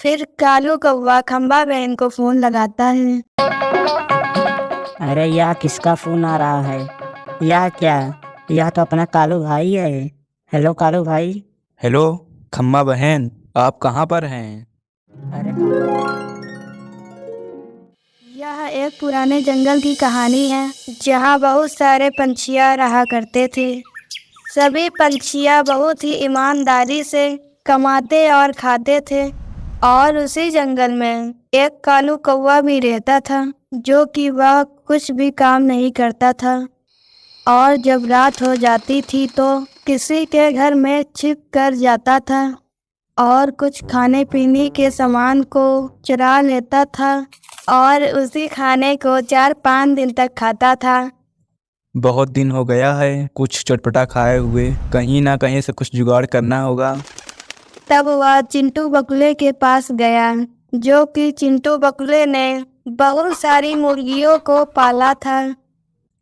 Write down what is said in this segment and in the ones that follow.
फिर कालू कौवा खम्बा बहन को फोन लगाता है। अरे यह किसका फोन आ रहा है? यह क्या? यह तो अपना कालू भाई है। हेलो कालू भाई। हेलो खम्मा बहन, आप कहाँ पर हैं? अरे यह एक पुराने जंगल की कहानी है जहाँ बहुत सारे पंछियाँ रहा करते थे। सभी पंछियाँ बहुत ही ईमानदारी से कमाते और खाते थे। और उसी जंगल में एक कालू कौवा भी रहता था जो कि वह कुछ भी काम नहीं करता था। और जब रात हो जाती थी तो किसी के घर में छिप कर जाता था और कुछ खाने पीने के सामान को चुरा लेता था और उसी खाने को 4-5 दिन तक खाता था। बहुत दिन हो गया है कुछ चटपटा खाए हुए, कहीं ना कहीं से कुछ जुगाड़ करना होगा। तब वह चिंटू बकुले के पास गया, जो कि चिंटू बकुले ने बहुत सारी मुर्गियों को पाला था।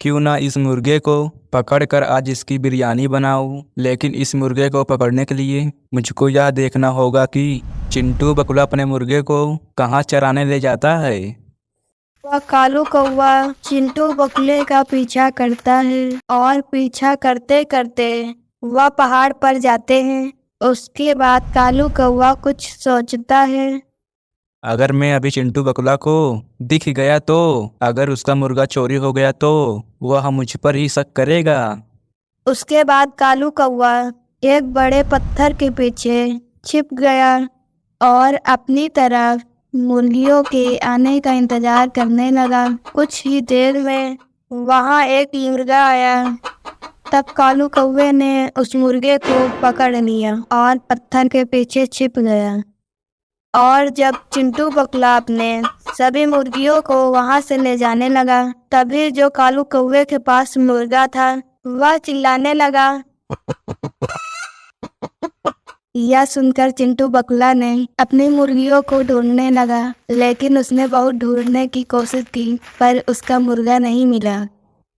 क्यों ना इस मुर्गे को पकड़कर आज इसकी बिरयानी बनाऊं। लेकिन इस मुर्गे को पकड़ने के लिए मुझको यह देखना होगा कि चिंटू बकुला अपने मुर्गे को कहाँ चराने ले जाता है। वह कालू कौवा चिंटू बकुले का पीछा करता है और पीछा करते करते वह पहाड़ पर जाते हैं। उसके बाद कालू कौवा कुछ सोचता है। अगर मैं अभी चिंटू बकुला को दिख गया तो अगर उसका मुर्गा चोरी हो गया तो वह मुझ पर ही शक करेगा। उसके बाद कालू कौवा एक बड़े पत्थर के पीछे छिप गया और अपनी तरफ मुर्गियों के आने का इंतजार करने लगा। कुछ ही देर में वहां एक मुर्गा आया। तब कालू कौवे ने उस मुर्गे को पकड़ लिया और पत्थर के पीछे छिप गया। और जब चिंटू बकुला अपने सभी मुर्गियों को वहां से ले जाने लगा, तभी जो कालू कौवे के पास मुर्गा था वह चिल्लाने लगा। यह सुनकर चिंटू बकुला ने अपनी मुर्गियों को ढूंढने लगा, लेकिन उसने बहुत ढूंढने की कोशिश की पर उसका मुर्गा नहीं मिला।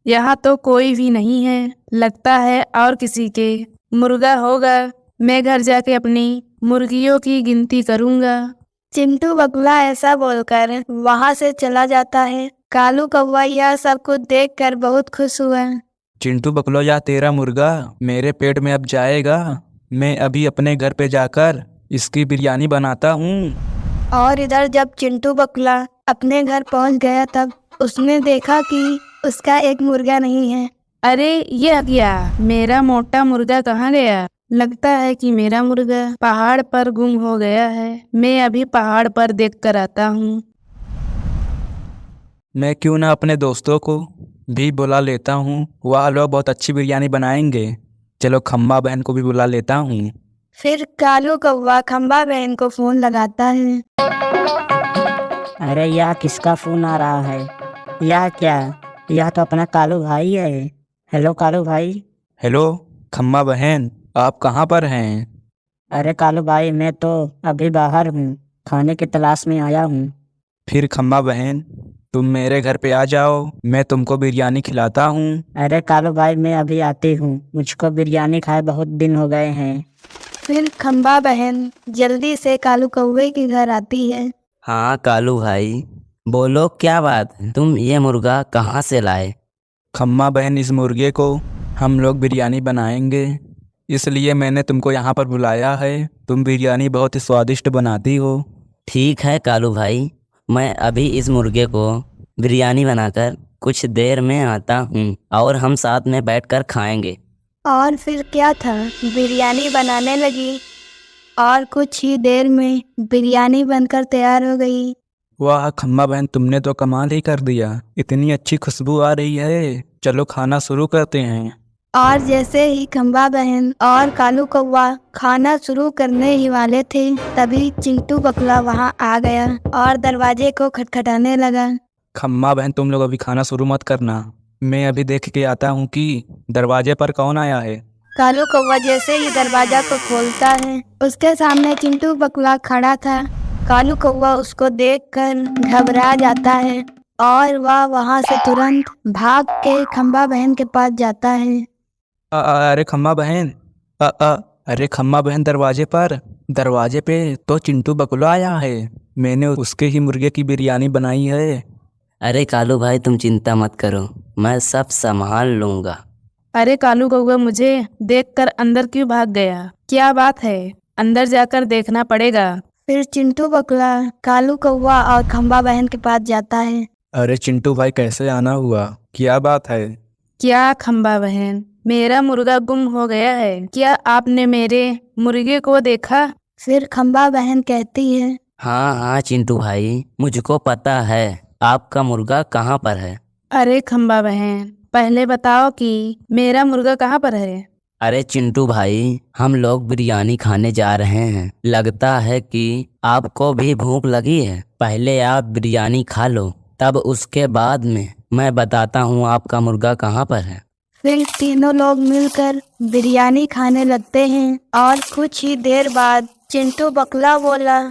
यहाँ तो कोई भी नहीं है, लगता है और किसी के मुर्गा होगा। मैं घर जाके अपनी मुर्गियों की गिनती करूँगा। चिंटू बकुला ऐसा बोलकर वहां से चला जाता है। कालू कौवा यह सब कुछ देखकर बहुत खुश हुआ। चिंटू बकुला, या तेरा मुर्गा मेरे पेट में अब जाएगा। मैं अभी अपने घर पे जाकर इसकी बिरयानी बनाता हूँ। और इधर जब चिंटू बकुला अपने घर पहुंच गया तब उसने देखा कि उसका एक मुर्गा नहीं है। अरे ये क्या, मेरा मोटा मुर्गा कहाँ गया? लगता है कि मेरा मुर्गा पहाड़ पर गुम हो गया है। मैं अभी पहाड़ पर देख कर आता हूँ। मैं क्यों ना अपने दोस्तों को भी बुला लेता हूँ, वह लोग बहुत अच्छी बिरयानी बनाएंगे। चलो खम्मा बहन को भी बुला लेता हूँ। फिर कालू कौवा खम्बा बहन को फोन लगाता है। अरे यह किसका फोन आ रहा है? यह क्या? यह तो अपना कालू भाई है। हेलो कालू भाई। हेलो खम्मा बहन, आप कहाँ पर हैं? अरे कालू भाई, मैं तो अभी बाहर हूँ, खाने की तलाश में आया हूँ। फिर खम्मा बहन, तुम मेरे घर पे आ जाओ, मैं तुमको बिरयानी खिलाता हूँ। अरे कालू भाई, मैं अभी आती हूँ, मुझको बिरयानी खाए बहुत दिन हो गए हैं। फिर खम्बा बहन जल्दी से कालू कौवे के घर आती है। हाँ कालू भाई, बोलो क्या बात है? तुम ये मुर्गा कहाँ से लाए? खम्मा बहन, इस मुर्गे को हम लोग बिरयानी बनाएंगे, इसलिए मैंने तुमको यहाँ पर बुलाया है। तुम बिरयानी बहुत ही स्वादिष्ट बनाती हो। ठीक है कालू भाई, मैं अभी इस मुर्गे को बिरयानी बनाकर कुछ देर में आता हूँ और हम साथ में बैठकर खाएंगे। और फिर क्या था, बिरयानी बनाने लगी और कुछ ही देर में बिरयानी बनकर तैयार हो गई। वाह खम्मा बहन, तुमने तो कमाल ही कर दिया। इतनी अच्छी खुशबू आ रही है, चलो खाना शुरू करते हैं। और जैसे ही खम्बा बहन और कालू कौवा खाना शुरू करने ही वाले थे, तभी चिंटू बकुला वहां आ गया और दरवाजे को खटखटाने लगा। खम्मा बहन, तुम लोग अभी खाना शुरू मत करना, मैं अभी देख के आता हूँ कि दरवाजे पर कौन आया है। कालू कौवा जैसे ही दरवाजा को खोलता है, उसके सामने चिंटू बकुला खड़ा था। कालू कौवा उसको देखकर घबरा जाता है और वह वहां से तुरंत भाग के खम्बा बहन के पास जाता है। अरे खम्मा बहन, अरे खम्मा बहन, दरवाजे पे तो चिंटू बकुला आया है। मैंने उसके ही मुर्गे की बिरयानी बनाई है। अरे कालू भाई तुम चिंता मत करो, मैं सब संभाल लूंगा। अरे कालू कौवा मुझे देखकर अंदर क्यों भाग गया? क्या बात है? अंदर जाकर देखना पड़ेगा। फिर चिंटू बकुला कालू कौवा और खम्बा बहन के पास जाता है। अरे चिंटू भाई, कैसे आना हुआ? क्या बात है? क्या खम्बा बहन, मेरा मुर्गा गुम हो गया है। क्या आपने मेरे मुर्गे को देखा? फिर खम्बा बहन कहती है, हाँ हाँ चिंटू भाई, मुझको पता है आपका मुर्गा कहाँ पर है। अरे खम्बा बहन, पहले बताओ कि मेरा मुर्गा कहाँ पर है। अरे चिंटू भाई, हम लोग बिरयानी खाने जा रहे हैं। लगता है कि आपको भी भूख लगी है। पहले आप बिरयानी खा लो, तब उसके बाद में मैं बताता हूँ आपका मुर्गा कहाँ पर है। फिर तीनों लोग मिलकर बिरयानी खाने लगते हैं और कुछ ही देर बाद चिंटू बकुला बोला,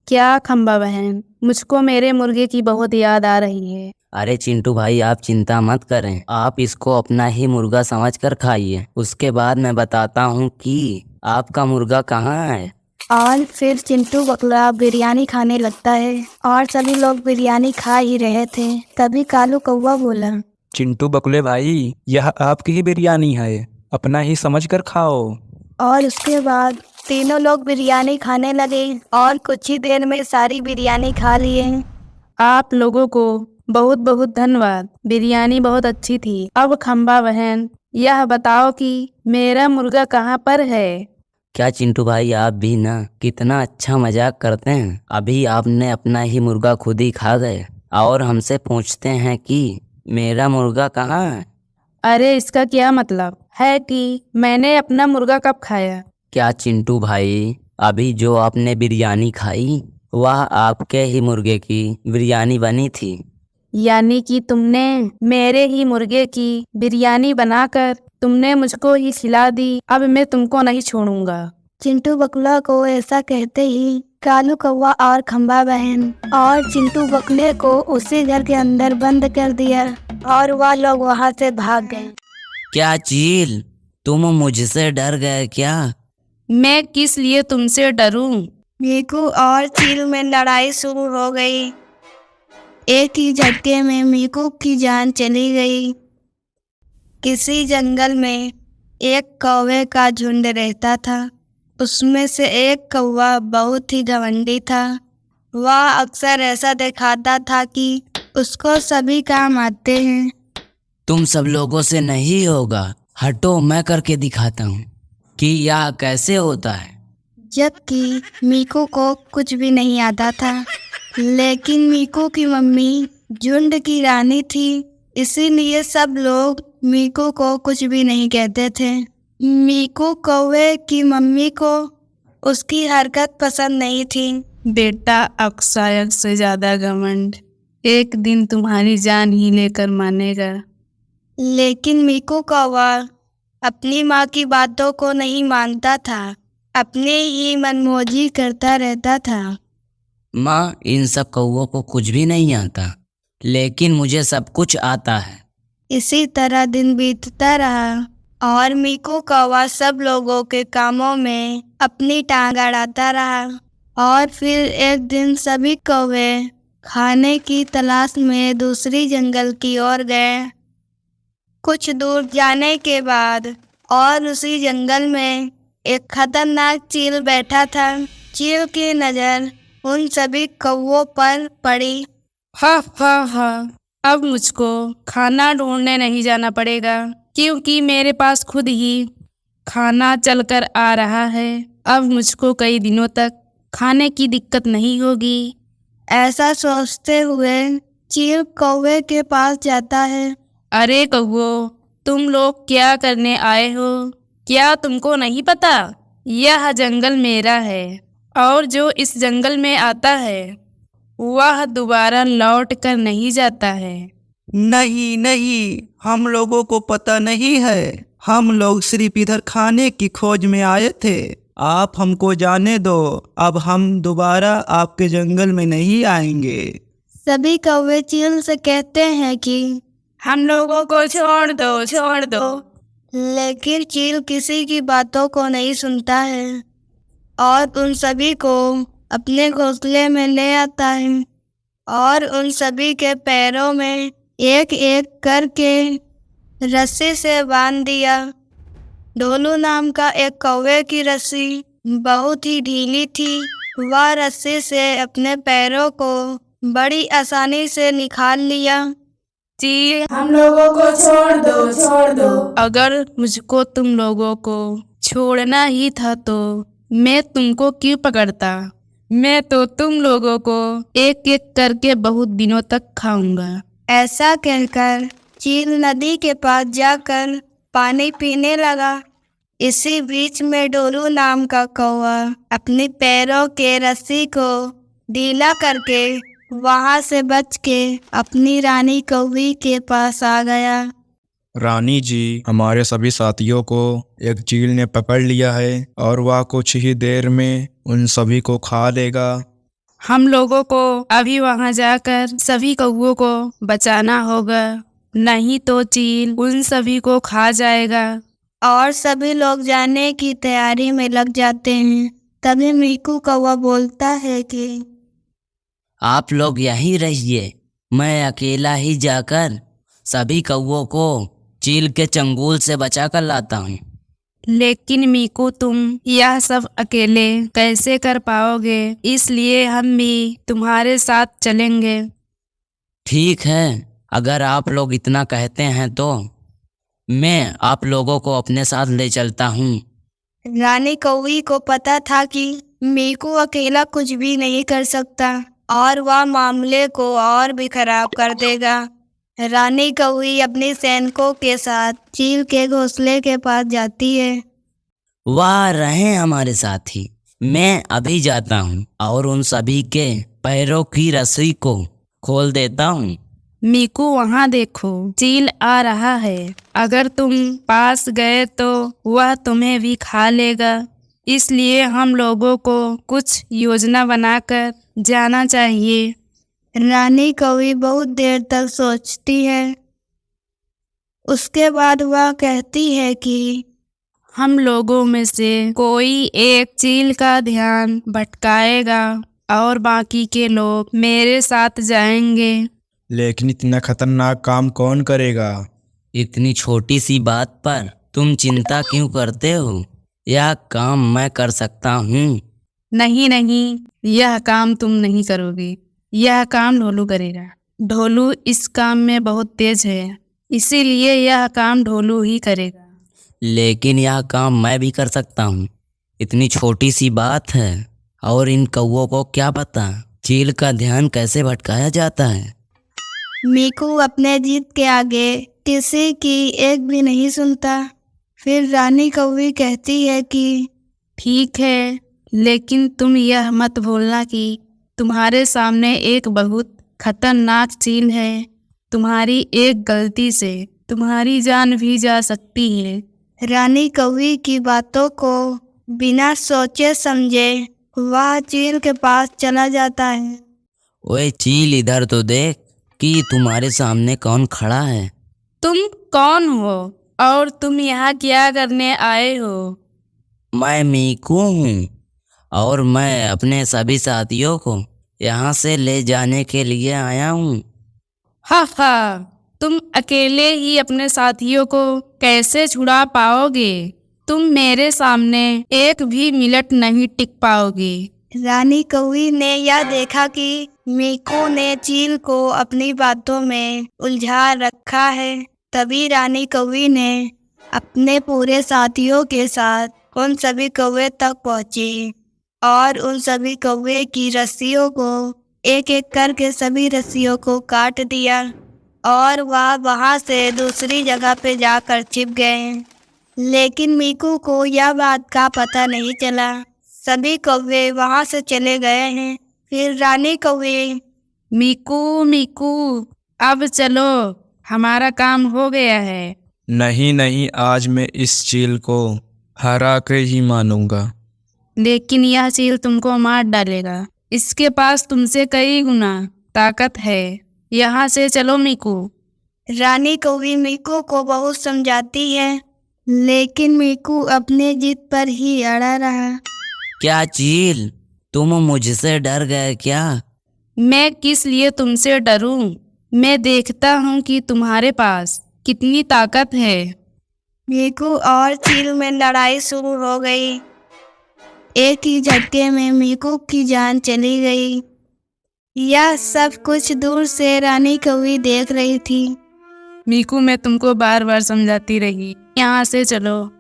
क्या खम्बा बहन, मुझको मेरे मुर्गे की बहुत याद आ रही है। अरे चिंटू भाई, आप चिंता मत करें, आप इसको अपना ही मुर्गा समझकर खाइए। उसके बाद मैं बताता हूँ कि आपका मुर्गा कहाँ है। और फिर चिंटू बकुला बिरयानी खाने लगता है और सभी लोग बिरयानी खा ही रहे थे। तभी कालू कौवा बोला, चिंटू बकुले भाई, यह आपकी ही बिरयानी है, अपना ही समझ कर खाओ। और उसके बाद तीनों लोग बिरयानी खाने लगे और कुछ ही देर में सारी बिरयानी खा लिए। आप लोगों को बहुत बहुत धन्यवाद, बिरयानी बहुत अच्छी थी। अब खम्बा बहन, यह बताओ कि मेरा मुर्गा कहाँ पर है। क्या चिंटू भाई, आप भी ना कितना अच्छा मजाक करते हैं। अभी आपने अपना ही मुर्गा खुद ही खा गए और हमसे पूछते हैं कि मेरा मुर्गा कहाँ है। अरे इसका क्या मतलब है कि मैंने अपना मुर्गा कब खाया? क्या चिंटू भाई, अभी जो आपने बिरयानी खाई वह आपके ही मुर्गे की बिरयानी बनी थी। यानी कि तुमने मेरे ही मुर्गे की बिरयानी बनाकर तुमने मुझको ही खिला दी। अब मैं तुमको नहीं छोड़ूंगा। चिंटू बकुला को ऐसा कहते ही कालू कौवा और खम्बा बहन और चिंटू बकुले को उसी घर के अंदर बंद कर दिया और वह लोग वहां से भाग गए। क्या चील, तुम मुझसे डर गए क्या? मैं किस लिए तुमसे डरूं? मीकू और चील में लड़ाई शुरू हो गई। एक ही झटके में मीकू की जान चली गई। किसी जंगल में एक कौवे का झुंड रहता था। उसमें से एक कौवा बहुत ही घमंडी था। वह अक्सर ऐसा दिखाता था कि उसको सभी काम आते हैं। तुम सब लोगों से नहीं होगा, हटो, मैं करके दिखाता हूँ कि यह कैसे होता है। जबकि मीकू को कुछ भी नहीं आता था, लेकिन मीकू की मम्मी झुंड की रानी थी, इसीलिए सब लोग मीकू को कुछ भी नहीं कहते थे। मीकू कौवे की मम्मी को उसकी हरकत पसंद नहीं थी। बेटा, अक्सायक से ज्यादा घमंड एक दिन तुम्हारी जान ही लेकर मानेगा। लेकिन मीकू कौवा अपनी माँ की बातों को नहीं मानता था, अपने ही मनमौजी करता रहता था। माँ, इन सब कौवों को कुछ भी नहीं आता, लेकिन मुझे सब कुछ आता है। इसी तरह दिन बीतता रहा और मीकू कौवा सब लोगों के कामों में अपनी टांग अड़ाता रहा। और फिर एक दिन सभी कौवे खाने की तलाश में दूसरी जंगल की ओर गए। कुछ दूर जाने के बाद और उसी जंगल में एक खतरनाक चील बैठा था। चील की नज़र उन सभी कौवों पर पड़ी। हा, अब मुझको खाना ढूंढने नहीं जाना पड़ेगा, क्योंकि मेरे पास खुद ही खाना चलकर आ रहा है। अब मुझको कई दिनों तक खाने की दिक्कत नहीं होगी। ऐसा सोचते हुए चील कौवे के पास जाता है। अरे कौवो, तुम लोग क्या करने आए हो? क्या तुमको नहीं पता यह जंगल मेरा है और जो इस जंगल में आता है वह दोबारा लौट कर नहीं जाता है। नहीं, हम लोगों को पता नहीं है। हम लोग सिर्फ इधर खाने की खोज में आए थे। आप हमको जाने दो, अब हम दोबारा आपके जंगल में नहीं आएंगे। सभी कौवे चील से कहते हैं कि हम लोगों को छोड़ दो। लेकिन चील किसी की बातों को नहीं सुनता है और उन सभी को अपने घोंसले में ले आता है और उन सभी के पैरों में एक एक करके रस्सी से बांध दिया। ढोलू नाम का एक कौवे की रस्सी बहुत ही ढीली थी। वह रस्सी से अपने पैरों को बड़ी आसानी से निकाल लिया। चील, हम लोगों को छोड़ दो। अगर मुझको तुम लोगों को छोड़ना ही था तो मैं तुमको क्यों पकड़ता। मैं तो तुम लोगों को एक एक करके बहुत दिनों तक खाऊंगा। ऐसा कहकर चील नदी के पास जाकर पानी पीने लगा। इसी बीच में ढोलू नाम का कौवा अपने पैरों के रस्सी को ढीला करके वहां से बच के अपनी रानी कौवी के पास आ गया। रानी जी, हमारे सभी साथियों को एक चील ने पकड़ लिया है और वह कुछ ही देर में उन सभी को खा लेगा। हम लोगों को अभी वहां जाकर सभी कौवों को बचाना होगा, नहीं तो चील उन सभी को खा जाएगा। और सभी लोग जाने की तैयारी में लग जाते हैं। तभी मीकू कौवा बोलता है कि आप लोग यहीं रहिए, मैं अकेला ही जाकर सभी कौवों को चील के चंगुल से बचा कर लाता हूँ। लेकिन मीकू, तुम यह सब अकेले कैसे कर पाओगे, इसलिए हम भी तुम्हारे साथ चलेंगे। ठीक है, अगर आप लोग इतना कहते हैं तो मैं आप लोगों को अपने साथ ले चलता हूँ। रानी कौवी को पता था कि मीकू अकेला कुछ भी नहीं कर सकता और वह मामले को और भी खराब कर देगा। रानी कौवी अपने सैनिकों के साथ चील के घोंसले के पास जाती है। वह रहे हमारे साथी, मैं अभी जाता हूँ और उन सभी के पैरों की रस्सी को खोल देता हूँ। मीकू, वहाँ देखो, चील आ रहा है। अगर तुम पास गए तो वह तुम्हें भी खा लेगा, इसलिए हम लोगों को कुछ योजना बनाकर जाना चाहिए। रानी कौवी बहुत देर तक सोचती है। उसके बाद वह कहती है कि हम लोगों में से कोई एक चील का ध्यान भटकाएगा और बाकी के लोग मेरे साथ जाएंगे। लेकिन इतना खतरनाक काम कौन करेगा? इतनी छोटी सी बात पर तुम चिंता क्यों करते हो? यह काम मैं कर सकता हूँ। नहीं, यह काम तुम नहीं करोगे, यह काम ढोलू करेगा। ढोलू इस काम में बहुत तेज है, इसीलिए यह काम ढोलू ही करेगा। लेकिन यह काम मैं भी कर सकता हूँ। इतनी छोटी सी बात है और इन कौवों को क्या पता चील का ध्यान कैसे भटकाया जाता है। मीकू अपने जीत के आगे किसी की एक भी नहीं सुनता। फिर रानी कौवी कहती है कि ठीक है, लेकिन तुम यह मत भूलना कि तुम्हारे सामने एक बहुत खतरनाक चील है। तुम्हारी एक गलती से तुम्हारी जान भी जा सकती है। रानी कौवी की बातों को बिना सोचे समझे वह चील के पास चला जाता है। ओए चील, इधर तो देख कि तुम्हारे सामने कौन खड़ा है। तुम कौन हो और तुम यहाँ क्या करने आए हो? मैं मीकू हूँ और मैं अपने सभी साथियों को यहाँ से ले जाने के लिए आया हूँ। हा, तुम अकेले ही अपने साथियों को कैसे छुड़ा पाओगे? तुम मेरे सामने एक भी मिनट नहीं टिक पाओगे। रानी कौवी ने यह देखा कि मीकू ने चील को अपनी बातों में उलझा रखा है। तभी रानी कौवी ने अपने पूरे साथियों के साथ उन सभी कौवे तक पहुंची और उन सभी कौवे की रस्सियों को एक एक करके सभी रस्सियों को काट दिया और वह वहां से दूसरी जगह पे जाकर छिप गए। लेकिन मीकू को यह बात का पता नहीं चला। सभी कौवे वहां से चले गए हैं। फिर रानी कौवे मीकू, अब चलो, हमारा काम हो गया है। नहीं, आज मैं इस चील को हरा के ही मानूंगा। लेकिन यह चील तुमको मार डालेगा। इसके पास तुमसे कई गुना ताकत है। यहाँ से चलो मीकू। रानी कौवी मीकू को बहुत समझाती है, लेकिन मीकू अपने जिद पर ही अड़ा रहा। क्या चील, तुम मुझसे डर गए क्या? मैं किस लिए तुमसे डरूं? मैं देखता हूँ कि तुम्हारे पास कितनी ताकत है। मीकू और चील में लड़ाई शुरू हो गई। एक ही झटके में मीकू की जान चली गई। यह सब कुछ दूर से रानी कौवी देख रही थी। मीकू, मैं तुमको बार बार समझाती रही, यहाँ से चलो,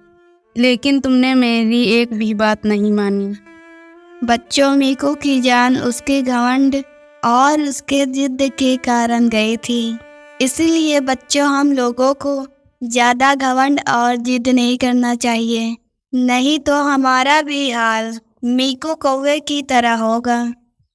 लेकिन तुमने मेरी एक भी बात नहीं मानी। बच्चों, मीकू की जान उसके घमंड और उसके जिद के कारण गई थी। इसलिए बच्चों, हम लोगों को ज़्यादा घमंड और जिद नहीं करना चाहिए, नहीं तो हमारा भी हाल मीकू कौवे की तरह होगा।